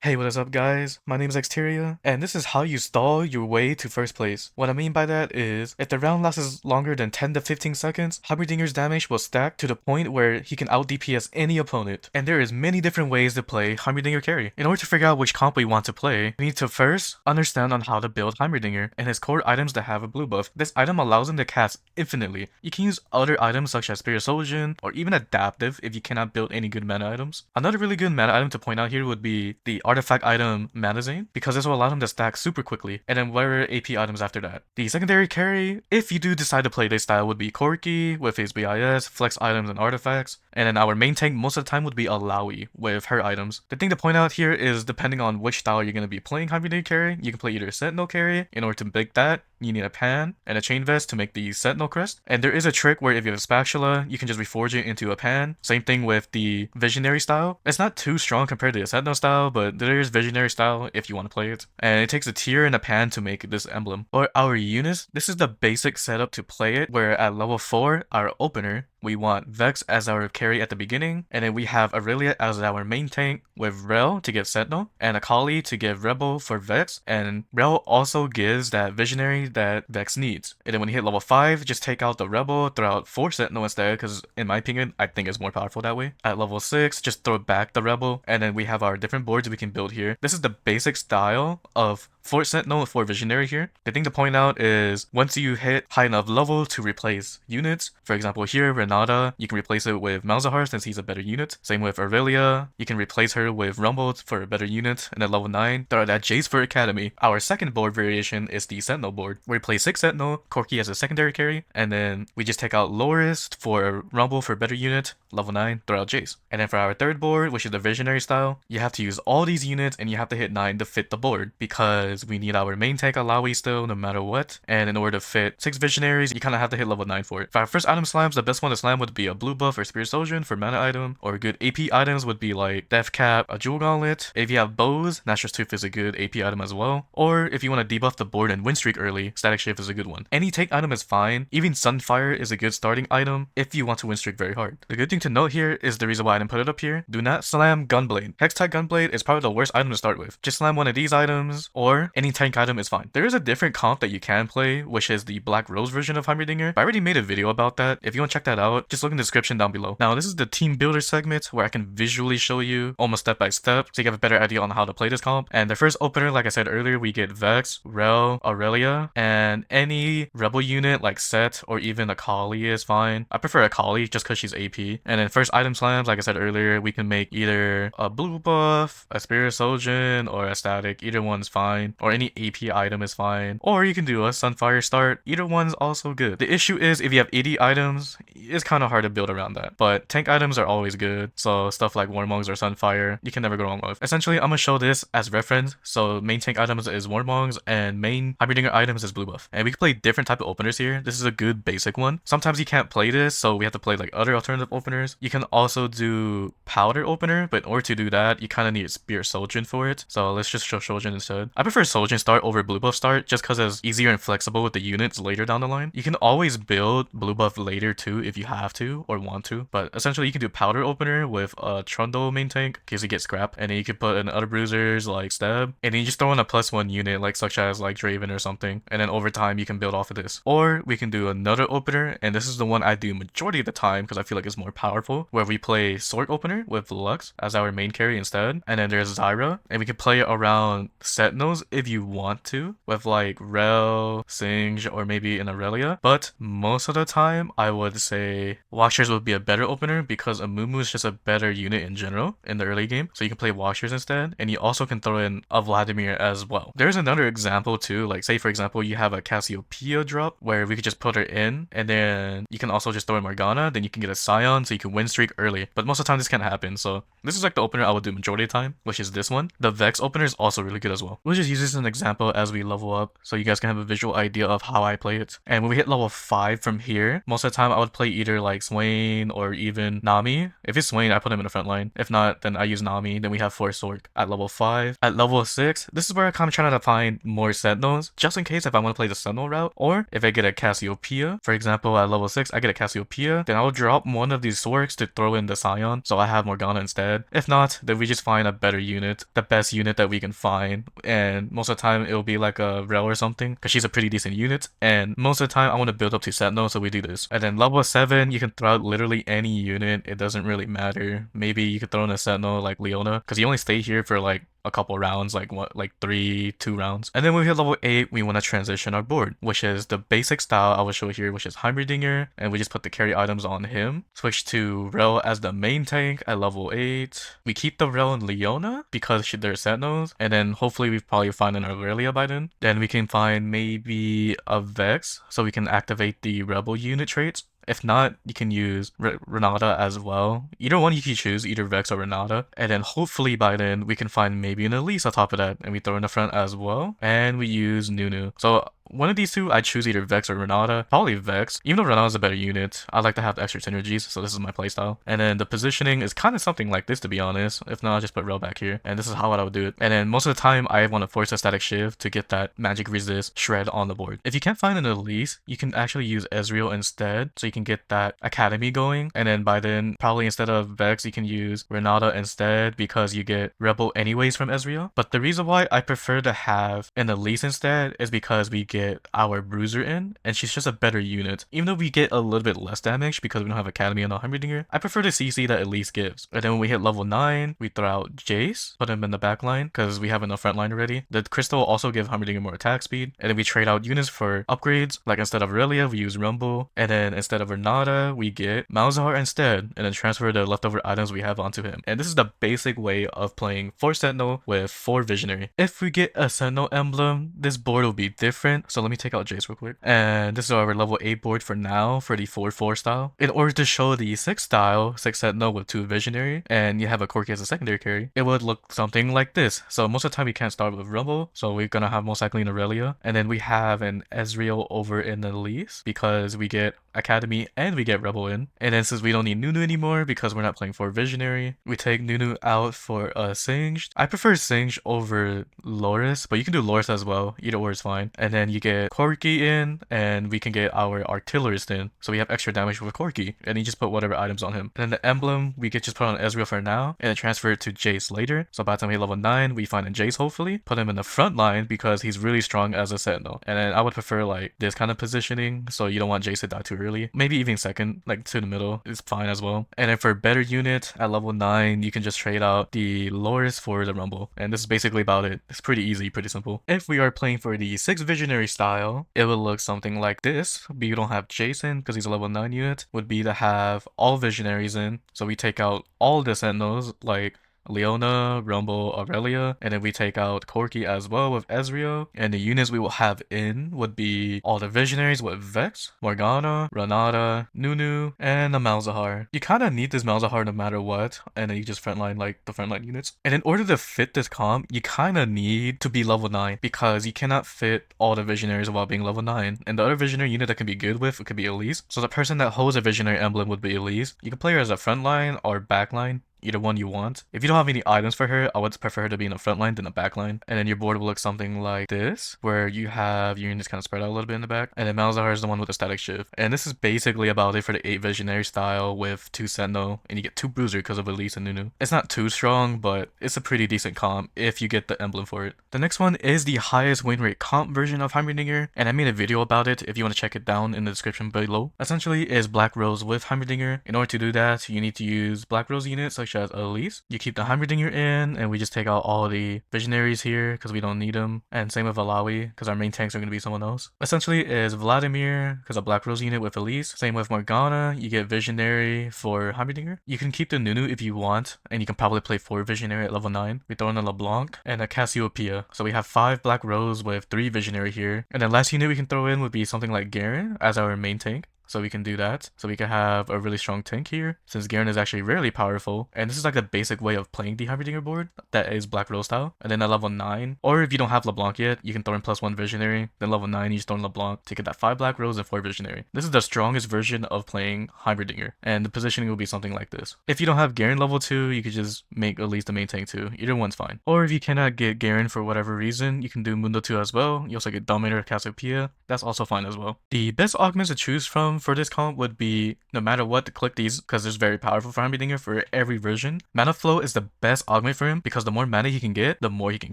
Hey, what is up guys? My name is Exteria, and this is how you stall your way to first place. What I mean by that is, if the round lasts longer than 10 to 15 seconds, Heimerdinger's damage will stack to the point where he can out DPS any opponent. And there is many different ways to play Heimerdinger carry. In order to figure out which comp we want to play, we need to first understand on how to build Heimerdinger and his core items that have a blue buff. This item allows him to cast infinitely. You can use other items such as Spirit Sojourn, or even Adaptive if you cannot build any good mana items. Another really good mana item to point out here would be the artifact item Manazane, because this will allow him to stack super quickly, and then whatever AP items after that. The secondary carry, if you do decide to play this style, would be Corki with his BIS, flex items and artifacts, and then our main tank most of the time would be illaoi with her items. The thing to point out here is depending on which style you're going to be playing Heimerdinger carry, you can play either Sentinel carry. In order to make that, you need a pan and a chain vest to make the Sentinel crest. And there is a trick where if you have a spatula, you can just reforge it into a pan. Same thing with the Visionary style. It's not too strong compared to the Sentinel style, but there is Visionary style if you want to play it. And it takes a tier and a pan to make this emblem. Or our units, this is the basic setup to play it, where at level 4, our opener, we want Vex as our carry at the beginning, and then we have Aurelia as our main tank with Rel to give Sentinel, and Akali to give Rebel for Vex, and Rel also gives that Visionary that Vex needs. And then when you hit level 5, just take out the Rebel, throw out 4 Sentinel instead, because in my opinion, I think it's more powerful that way. At level 6, just throw back the Rebel, and then we have our different boards we can build here. This is the basic style of 4 Sentinel and 4 Visionary here. The thing to point out is, once you hit high enough level to replace units, for example here, Renata, you can replace it with Malzahar since he's a better unit. Same with Aurelia, you can replace her with Rumble for a better unit. And at level 9, throw out that Jace for Academy. Our second board variation is the Sentinel board, where we play 6 Sentinel, Corki as a secondary carry, and then we just take out Lowest for Rumble for a better unit. Level 9, throw out Jace. And then for our third board, which is the Visionary style, you have to use all these units and you have to hit 9 to fit the board, because we need our main tank illaoi still no matter what, and in order to fit 6 Visionaries, you kind of have to hit level 9 for it. For our first item slams, the best one to slam would be a blue buff or Spirit Sojourn for mana item, or good AP items would be like Death Cap, a Jewel Gauntlet. If you have bows, Nature's Tooth is a good AP item as well, or if you want to debuff the board and win streak early, Static Shift is a good one. Any tank item is fine, even Sunfire is a good starting item if you want to win streak very hard. The good thing to note here is the reason why I didn't put it up here: do not slam Gunblade. Hex type Gunblade is probably the worst item to start with. Just slam one of these items, or any tank item is fine. There is a different comp that you can play, which is the Black Rose version of Heimerdinger. I already made a video about that. If you want to check that out, just look in the description down below. Now, this is the team builder segment where I can visually show you almost step by step so you have a better idea on how to play this comp. And the first opener, like I said earlier, we get Vex, Rel, Aurelia, and any Rebel unit like Set or even Akali is fine. I prefer Akali just because she's AP. And then first item slams, like I said earlier, we can make either a blue buff, a Spirit Sojourn, or a static. Either one's fine, or any AP item is fine, or you can do a Sunfire start. Either one's also good. The issue is if you have 80 items, it's kind of hard to build around that, but tank items are always good, so stuff like Warmongs or Sunfire, you can never go wrong with. Essentially, I'm gonna show this as reference. So main tank items is Warmongs and main Heimerdinger items is blue buff, and we can play different type of openers here. This is a good basic one. Sometimes you can't play this, so we have to play like other alternative openers. You can also do powder opener, but in order to do that, you kind of need Spirit Sojourn for it, so let's just show Sojourn instead. I prefer Sojourn start over blue buff start just because it's easier and flexible with the units later down the line. You can always build blue buff later too if you have to or want to, but essentially you can do powder opener with a Trundle main tank in case you get scrap, and then you can put in other bruisers like Stab, and then you just throw in a +1 unit like such as like Draven or something, and then over time you can build off of this. Or we can do another opener, and this is the one I do majority of the time because I feel like it's more powerful, where we play Sword opener with Lux as our main carry instead, and then there's Zyra, and we can play around Sentinels if you want to with like Rel, Singe, or maybe an Aurelia. But most of the time I would say Watchers would be a better opener because Amumu is just a better unit in general in the early game, so you can play Watchers instead, and you also can throw in a Vladimir as well. There's another example too, like say for example you have a Cassiopeia drop where we could just put her in, and then you can also just throw in Morgana, then you can get a Scion so you can win streak early, but most of the time this can't happen. So this is like the opener I would do majority of the time, which is this one. The Vex opener is also really good as well. We'll just use this as an example as we level up so you guys can have a visual idea of how I play it. And when we hit level 5 from here, most of the time I would play either either like Swain or even Nami. If it's Swain, I put him in the front line. If not, then I use Nami. Then we have 4 Sork at level 5. At level 6, this is where I kind of trying to find more Sentinels, just in case if I want to play the Sentinel route, or if I get a Cassiopeia. For example, at level 6, I get a Cassiopeia, then I'll drop one of these Sorks to throw in the Scion, so I have Morgana instead. If not, then we just find a better unit, the best unit that we can find, and most of the time it'll be like a Rel or something, because she's a pretty decent unit, and most of the time I want to build up to Sentinel, so we do this. And then level 7, you can throw out literally any unit, it doesn't really matter. Maybe you could throw in a Sentinel like Leona, because you only stay here for like a couple rounds, like what, like 2 rounds. And then when we hit level 8, we want to transition our board, which is the basic style I will show here, which is Heimerdinger, and we just put the carry items on him. Switch to Rel as the main tank at level 8. We keep the Rel and Leona because they're Sentinels, and then hopefully we probably find an Aurelia by then. Then we can find maybe a Vex, so we can activate the Rebel unit traits. If not, you can use Renata as well. Either one you can choose, either Vex or Renata. And then hopefully by then we can find maybe an Elise on top of that, and we throw in the front as well. And we use Nunu. So one of these two, I choose either Vex or Renata. Probably Vex. Even though Renata's a better unit, I like to have extra synergies, so this is my playstyle. And then the positioning is kind of something like this, to be honest. If not, I'll just put Rel back here. And this is how I would do it. And then most of the time, I want to force a static shift to get that magic resist shred on the board. If you can't find an Elise, you can actually use Ezreal instead, so you can get that Academy going. And then by then, probably instead of Vex, you can use Renata instead, because you get Rebel anyways from Ezreal. But the reason why I prefer to have an Elise instead is because we get our Bruiser in, and she's just a better unit. Even though we get a little bit less damage because we don't have Academy on the Heimerdinger, I prefer the CC that Elise gives. And then when we hit level 9, we throw out Jace, put him in the back line because we have enough front line already. The Crystal will also give Heimerdinger more attack speed, and then we trade out units for upgrades. Like instead of Aurelia, we use Rumble, and then instead of Renata, we get Malzahar instead, and then transfer the leftover items we have onto him. And this is the basic way of playing 4 Sentinel with 4 Visionary. If we get a Sentinel emblem, this board will be different. So let me take out Jace real quick. And this is our level 8 board for now for the 4-4 style. In order to show the 6 style, 6 Sentinel with 2 Visionary, and you have a Corki as a secondary carry, it would look something like this. So most of the time we can't start with Rumble, so we're gonna have most likely an Aurelia. And then we have an Ezreal over in the Elise because we get Academy and we get Rebel in. And then since we don't need Nunu anymore because we're not playing for Visionary, we take Nunu out for a Singed. I prefer Singed over Loris, but you can do Loris as well. Either or is fine. And then you get Corki in, and we can get our Artillerist in. So we have extra damage with Corki, and you just put whatever items on him. And then the emblem, we could just put on Ezreal for now, and then transfer it to Jace later. So by the time we hit level 9, we find a Jace hopefully. Put him in the front line because he's really strong as a Sentinel. And then I would prefer like this kind of positioning, so you don't want Jace to die too early. Maybe even second, like to the middle is fine as well. And then for better unit at level 9, you can just trade out the Loris for the Rumble. And this is basically about it. It's pretty easy, pretty simple. If we are playing for the 6 Visionary style, it will look something like this. But you don't have Jason because he's a level 9 unit. Would be to have all Visionaries in. So we take out all the Sentinels like Leona, Rumble, Aurelia, and then we take out Corki as well with Ezreal. And the units we will have in would be all the Visionaries with Vex, Morgana, Renata, Nunu, and a Malzahar. You kind of need this Malzahar no matter what, and then you just frontline like the frontline units. And in order to fit this comp, you kind of need to be level 9 because you cannot fit all the Visionaries while being level 9. And the other Visionary unit that can be good with, it could be Elise. So the person that holds a Visionary emblem would be Elise. You can play her as a frontline or backline, either one you want. If you don't have any items for her, I would prefer her to be in the front line than the back line. And then your board will look something like this, where you have your units kind of spread out a little bit in the back. And then Malzahar is the one with the static shift. And this is basically about it for the 8 Visionary style with 2 Sentinel, and you get 2 Bruiser because of Elise and Nunu. It's not too strong, but it's a pretty decent comp if you get the emblem for it. The next one is the highest win rate comp version of Heimerdinger, and I made a video about it if you want to check it down in the description below. Essentially is Black Rose with Heimerdinger. In order to do that, you need to use Black Rose units such as Elise. You keep the Heimerdinger in, and we just take out all the Visionaries here because we don't need them. And same with illaoi because our main tanks are going to be someone else. Essentially is Vladimir because a Black Rose unit with Elise. Same with Morgana, you get Visionary for Heimerdinger. You can keep the Nunu if you want, and you can probably play 4 Visionary at level 9. We throw in a LeBlanc and a Cassiopeia. So we have 5 Black Rose with 3 Visionary here. And then last unit we can throw in would be something like Garen as our main tank. so we can do that. So we can have a really strong tank here, since Garen is actually really powerful. And this is like the basic way of playing the Heimerdinger board that is Black Rose style. And then at level 9, or if you don't have LeBlanc yet, you can throw in +1 Visionary. Then level 9, you just throw in LeBlanc to get that 5 Black Rose and 4 Visionary. This is the strongest version of playing Heimerdinger, and the positioning will be something like this. If you don't have Garen level 2, you could just make at least the main tank 2. Either one's fine. Or if you cannot get Garen for whatever reason, you can do Mundo 2 as well. You also get Dominator Cassiopeia. That's also fine as well. The best augments to choose from for this comp would be, no matter what, to click these because it's very powerful for Heimerdinger for every version. Mana Flow is the best augment for him because the more mana he can get, the more he can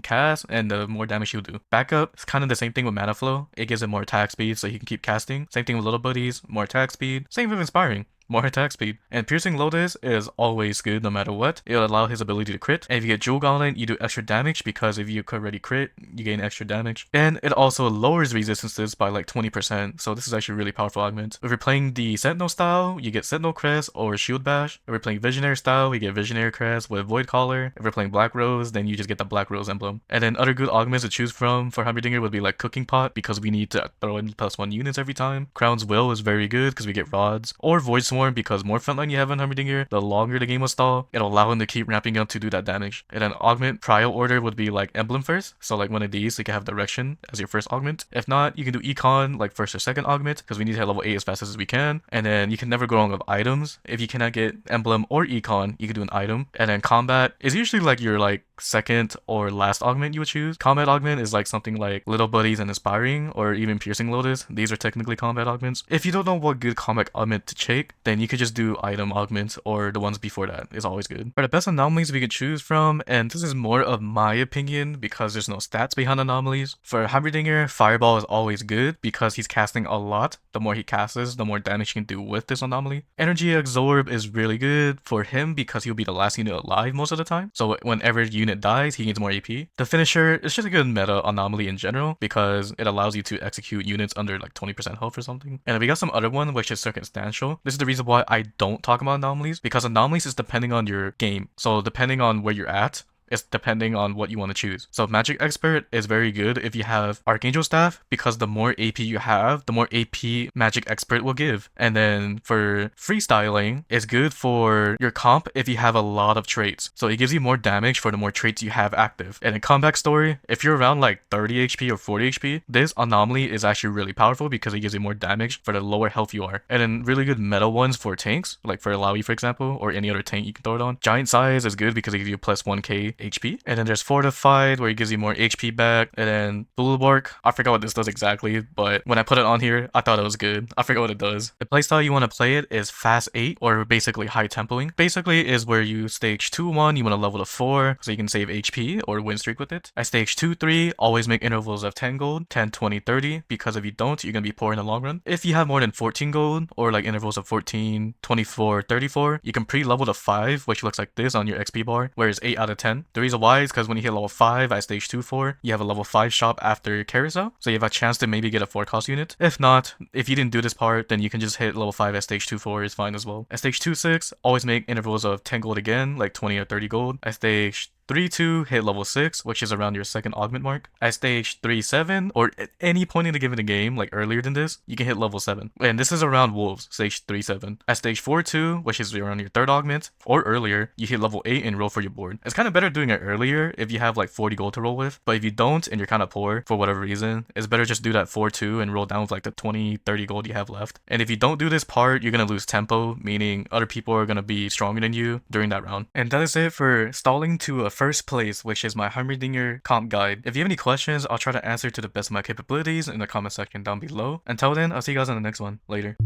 cast and the more damage he'll do. Backup is kind of the same thing with Mana Flow. It gives him more attack speed so he can keep casting. Same thing with Little Buddies, more attack speed. Same with Inspiring, more attack speed. And Piercing Lotus is always good no matter what. It'll allow his ability to crit. And if you get Jewel Gauntlet, you do extra damage because if you already crit, you gain extra damage. And it also lowers resistances by like 20%. So this is actually a really powerful augment. If you're playing the Sentinel style, you get Sentinel Crest or Shield Bash. If we're playing Visionary style, we get Visionary Crest with Void Collar. If we're playing Black Rose, then you just get the Black Rose emblem. And then other good augments to choose from for Heimerdinger would be like Cooking Pot because we need to throw in +1 units every time. Crown's Will is very good because we get rods. Or Void Swarm because more frontline you have in Heimerdinger, the longer the game will stall, it'll allow him to keep ramping up to do that damage. And then augment prio order would be like Emblem first, so like one of these, so you can have Direction as your first augment. If not, you can do Econ like first or second augment because we need to hit level 8 as fast as we can. And then you can never go wrong with items. If you cannot get Emblem or Econ, you can do an item. And then Combat is usually like your second or last augment you would choose. Combat augment is like something like Little Buddies and Inspiring or even Piercing Lotus. These are technically combat augments. If you don't know what good combat augment to take, then you could just do item augments or the ones before that. It's always good. For the best anomalies we could choose from, and this is more of my opinion because there's no stats behind anomalies. For Heimerdinger, Fireball is always good because he's casting a lot. The more he casts, the more damage he can do with this anomaly. Energy Absorb is really good for him because he'll be the last unit alive most of the time. So whenever unit dies, he gains more AP. The Finisher is just a good meta anomaly in general because it allows you to execute units under like 20% health or something. And we got some other one which is circumstantial. This is the reason why I don't talk about anomalies because anomalies is depending on your game. So depending on where you're at, it's depending on what you want to choose. So Magic Expert is very good if you have Archangel Staff because the more AP you have, the more AP Magic Expert will give. And then for Freestyling, it's good for your comp if you have a lot of traits. So it gives you more damage for the more traits you have active. And in Comeback Story, if you're around like 30 HP or 40 HP, this anomaly is actually really powerful because it gives you more damage for the lower health you are. And then really good meta ones for tanks, like for illaoi for example, or any other tank you can throw it on. Giant Size is good because it gives you +1k HP. And then there's Fortified where it gives you more HP back. And then Bulwark, I forgot what this does exactly, but when I put it on here, I thought it was good. I forgot what it does. The playstyle you want to play it is Fast 8 or basically high tempoing. Basically is where you stage 2-1, you want to level to 4 so you can save HP or win streak with it. At stage 2-3, always make intervals of 10 gold, 10, 20, 30 because if you don't, you're going to be poor in the long run. If you have more than 14 gold or like intervals of 14, 24, 34, you can pre-level to 5, which looks like this on your XP bar, where it's 8 out of 10. The reason why is because when you hit level 5 at stage 2-4, you have a level 5 shop after Carousel, so you have a chance to maybe get a 4 cost unit. If not, if you didn't do this part, then you can just hit level 5 at stage 2-4 is fine as well. At stage 2-6, always make intervals of 10 gold again, like 20 or 30 gold. At stage 3-2, hit level 6, which is around your second augment mark. At stage 3-7, or at any point in the given game, like earlier than this, you can hit level 7. And this is around Wolves, stage 3-7. At stage 4-2, which is around your third augment, or earlier, you hit level 8 and roll for your board. It's kind of better doing it earlier if you have like 40 gold to roll with, but if you don't and you're kind of poor for whatever reason, it's better just do that 4-2 and roll down with like the 20, 30 gold you have left. And if you don't do this part, you're going to lose tempo, meaning other people are going to be stronger than you during that round. And that is it for stalling to a first place, which is my Heimerdinger comp guide. If you have any questions, I'll try to answer to the best of my capabilities in the comment section down below. Until then, I'll see you guys in the next one. Later.